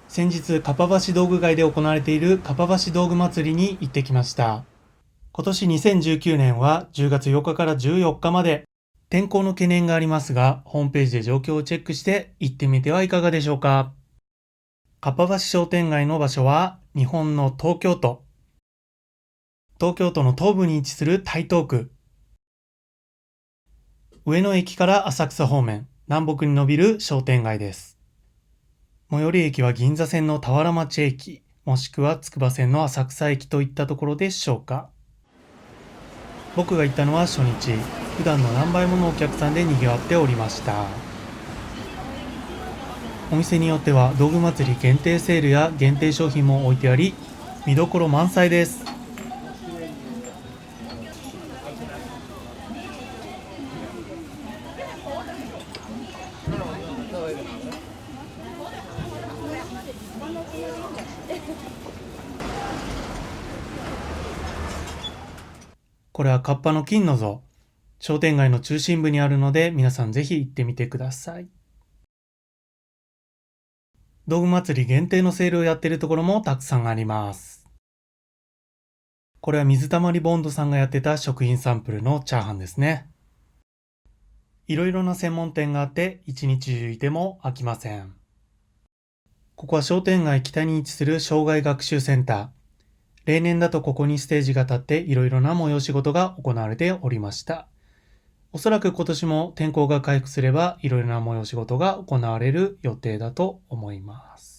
先日、かっぱ橋道具街で行われているかっぱ橋道具祭りに行ってきました。今年2019年は10月8日から14日まで、天候の懸念がありますが、ホームページで状況をチェックして行ってみてはいかがでしょうか。かっぱ橋商店街の場所は、日本の東京都の東部に位置する台東区。上野駅から浅草方面、南北に伸びる商店街です。最寄り駅は銀座線の田原町駅、もしくは筑波線の浅草駅といったところでしょうか。僕が行ったのは初日、普段の何倍ものお客さんで賑わっておりました。お店によっては道具祭り限定セールや限定商品も置いてあり、見どころ満載です。これはカッパの金の像。商店街の中心部にあるので皆さんぜひ行ってみてください。道具祭り限定のセールをやっているところもたくさんあります。これは水溜りボンドさんがやってた食品サンプルのチャーハンですね。いろいろな専門店があって一日中いても飽きません。ここは商店街北に位置する障害学習センター。例年だとここにステージが立っていろいろな催し事が行われておりました。おそらく今年も天候が回復すればいろいろな催し事が行われる予定だと思います。